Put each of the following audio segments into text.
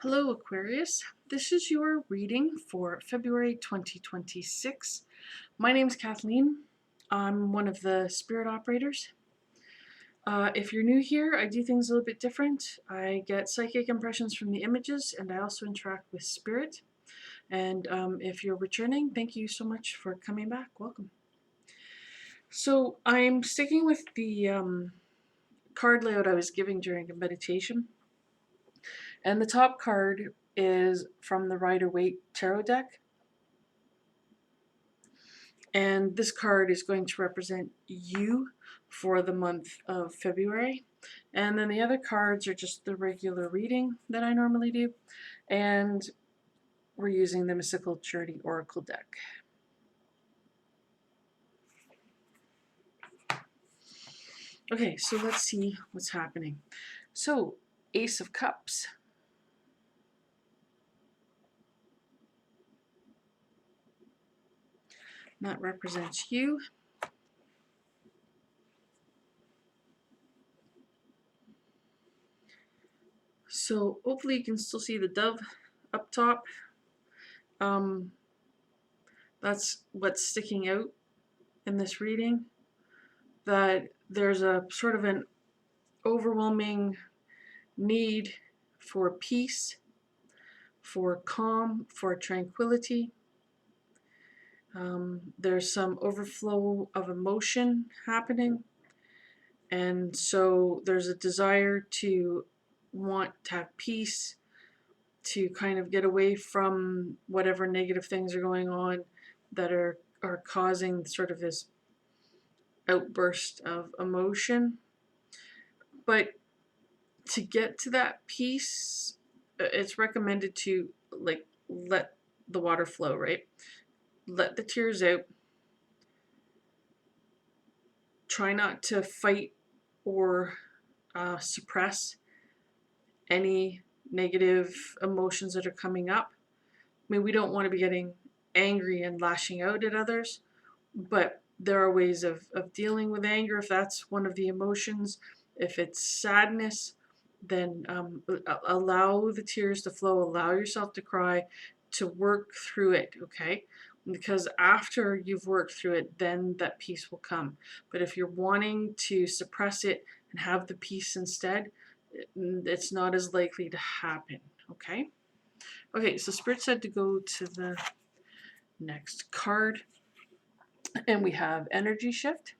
Hello Aquarius, this is your reading for February 2026. My name is Kathleen. I'm one of the spirit operators. If you're new here, I do things a little bit different. I get psychic impressions from the images and I also interact with spirit. And if you're returning, thank you so much for coming back. Welcome. So I'm sticking with the card layout I was giving during a meditation. And the top card is from the Rider-Waite tarot deck. And this card is going to represent you for the month of February. And then the other cards are just the regular reading that I normally do. And we're using the Mystical Journey Oracle deck. Okay, so let's see what's happening. So, Ace of Cups. That represents you. So hopefully you can still see the dove up top. That's what's sticking out in this reading. That there's a sort of an overwhelming need for peace, for calm, for tranquility. There's some overflow of emotion happening, and so there's a desire to want to have peace, to kind of get away from whatever negative things are going on that are causing sort of this outburst of emotion. But to get to that peace, it's recommended to like let the water flow, right? Let the tears out. Try not to fight or suppress any negative emotions that are coming up. I mean, we don't want to be getting angry and lashing out at others, but there are ways of dealing with anger if that's one of the emotions. If it's sadness, then allow the tears to flow, allow yourself to cry, to work through it, okay? Because after you've worked through it, then that peace will come. But if you're wanting to suppress it and have the peace instead, it's not as likely to happen, okay? Okay, so Spirit said to go to the next card, and we have Energy Shift.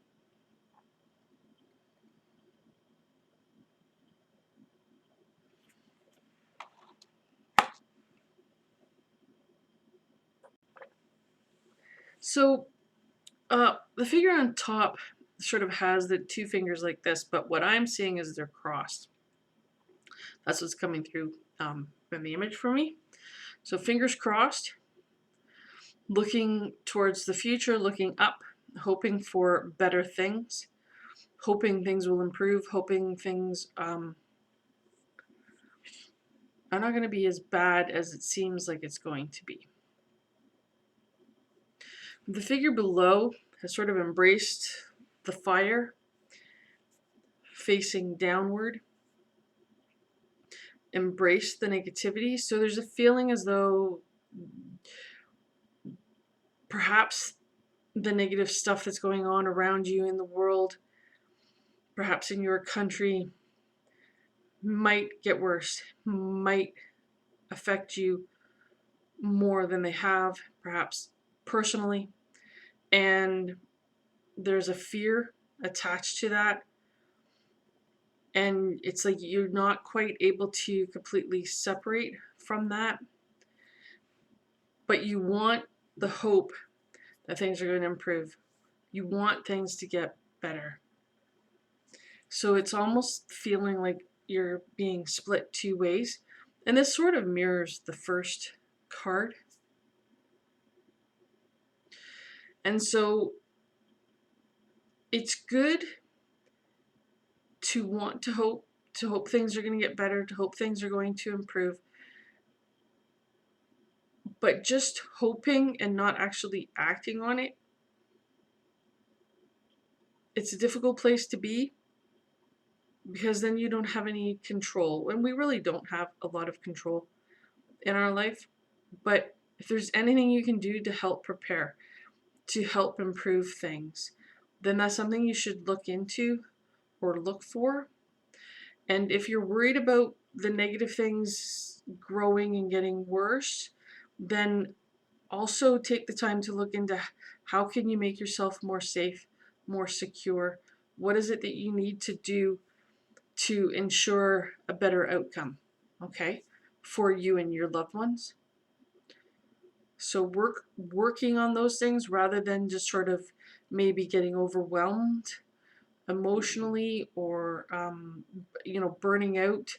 So the figure on top sort of has the two fingers like this, but what I'm seeing is they're crossed. That's what's coming through in the image for me. So fingers crossed, looking towards the future, looking up, hoping for better things, hoping things will improve, hoping things are not going to be as bad as it seems like it's going to be. The figure below has sort of embraced the fire, facing downward, embraced the negativity. So there's a feeling as though perhaps the negative stuff that's going on around you in the world, perhaps in your country, might get worse, might affect you more than they have, perhaps personally. And there's a fear attached to that. And it's like you're not quite able to completely separate from that. But you want the hope that things are going to improve. You want things to get better. So it's almost feeling like you're being split two ways. And this sort of mirrors the first card. And so it's good to want to hope things are going to get better, to hope things are going to improve. But just hoping and not actually acting on it, it's a difficult place to be, because then you don't have any control. And we really don't have a lot of control in our life. But if there's anything you can do to help prepare, to help improve things, then that's something you should look into or look for. And if you're worried about the negative things growing and getting worse, then also take the time to look into how can you make yourself more safe, more secure. What is it that you need to do to ensure a better outcome, okay, for you and your loved ones? So working on those things rather than just sort of maybe getting overwhelmed emotionally, or burning out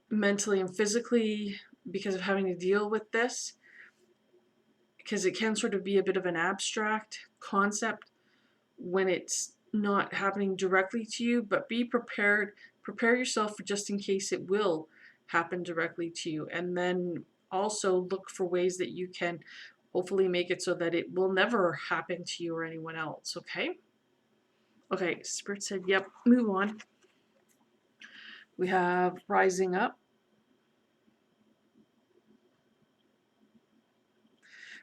mentally and physically because of having to deal with this, because it can sort of be a bit of an abstract concept when it's not happening directly to you. But be prepared, prepare yourself for just in case it will happen directly to you, and then also look for ways that you can hopefully make it so that it will never happen to you or anyone else. Okay, Spirit said yep, move on. We have rising up.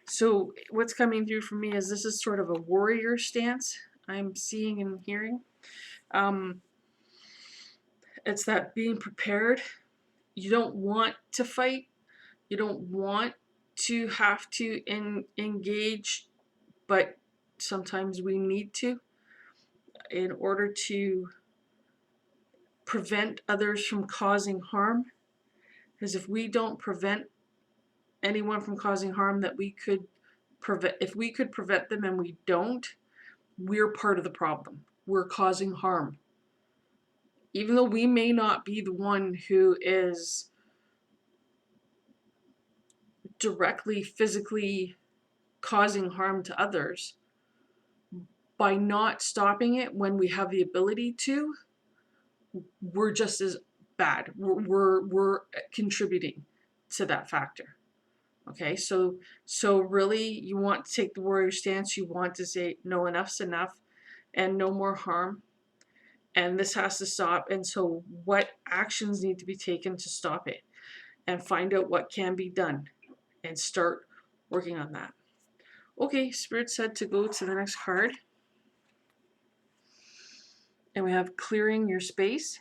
So what's coming through for me is this is sort of a warrior stance I'm seeing and hearing. It's that being prepared. You don't want to fight. You don't want to have to engage, but sometimes we need to in order to prevent others from causing harm. Because if we don't prevent anyone from causing harm that we could prevent, if we could prevent them and we don't, we're part of the problem. We're causing harm. Even though we may not be the one who is directly physically causing harm to others, by not stopping it when we have the ability to, we're just as bad. We're contributing to that factor. Okay, so really you want to take the warrior stance. You want to say no, enough's enough, and no more harm, and this has to stop. And so what actions need to be taken to stop it, and find out what can be done and start working on that. Okay, Spirit said to go to the next card, and we have clearing your space.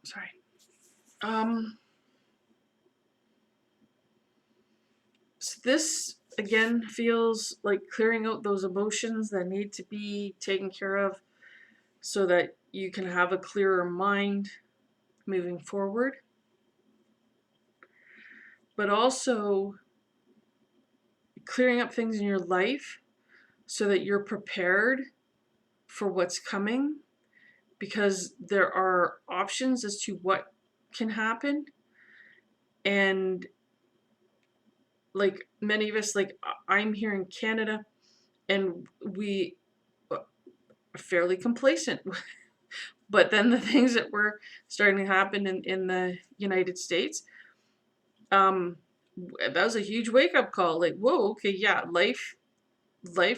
Sorry. So this again feels like clearing out those emotions that need to be taken care of so that you can have a clearer mind moving forward. But also clearing up things in your life so that you're prepared for what's coming, because there are options as to what can happen. And like many of us, like I'm here in Canada, and we are fairly complacent. But then the things that were starting to happen in the United States, that was a huge wake-up call. Like, whoa, okay, yeah, life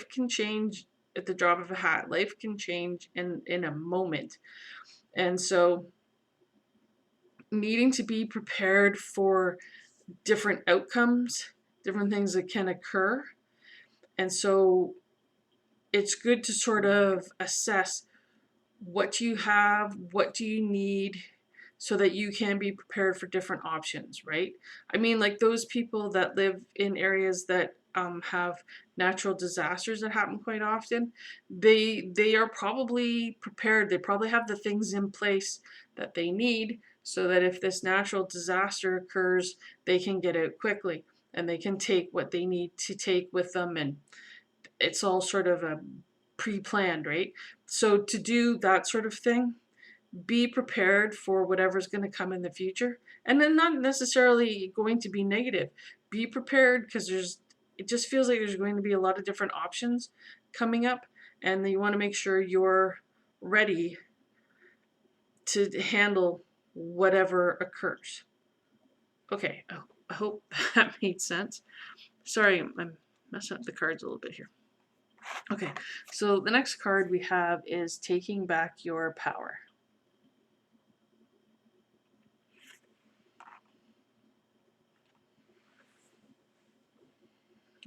can change at the drop of a hat. Life can change in a moment. And so needing to be prepared for different outcomes, different things that can occur. And so it's good to sort of assess what do you have, what do you need, so that you can be prepared for different options, right? I mean, like those people that live in areas that have natural disasters that happen quite often, they are probably prepared. They probably have the things in place that they need so that if this natural disaster occurs, they can get out quickly and they can take what they need to take with them, and it's all sort of a pre-planned, right? So to do that sort of thing, be prepared for whatever's going to come in the future, and then not necessarily going to be negative. Be prepared because it just feels like there's going to be a lot of different options coming up, and you want to make sure you're ready to handle whatever occurs. Okay, I hope that made sense. Sorry, I'm Messing up the cards a little bit here. Okay, so the next card we have is taking back your power.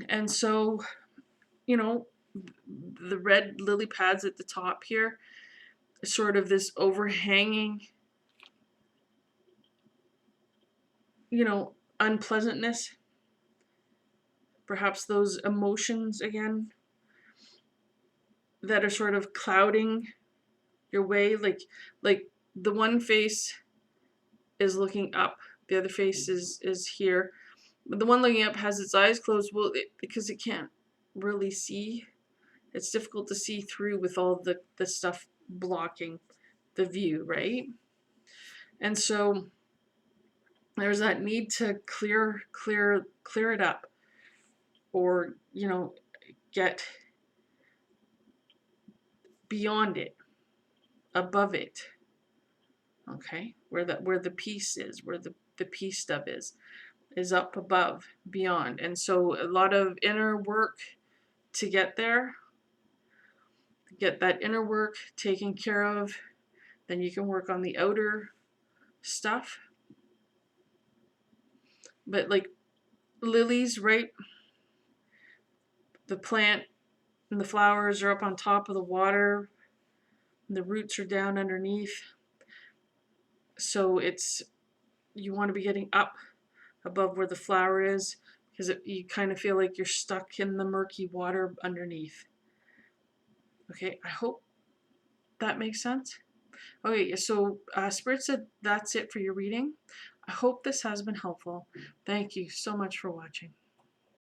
And so, you know, the red lily pads at the top here, sort of this overhanging, you know, unpleasantness. Perhaps those emotions again that are sort of clouding your way, like the one face is looking up, the other face is here. But the one looking up has its eyes closed, well, because it can't really see. It's difficult to see through with all the stuff blocking the view, right? And so there's that need to clear it up, or, you know, get beyond it, above it. Okay, where the peace is, where the peace stuff is up above, beyond. And so a lot of inner work to get there, get that inner work taken care of, then you can work on the outer stuff. But like lilies, right? The plant and the flowers are up on top of the water, and the roots are down underneath. So it's, you want to be getting up above where the flower is, because you kind of feel like you're stuck in the murky water underneath. Okay, I hope that makes sense. Okay, so Spirit said that's it for your reading. I hope this has been helpful. Thank you so much for watching.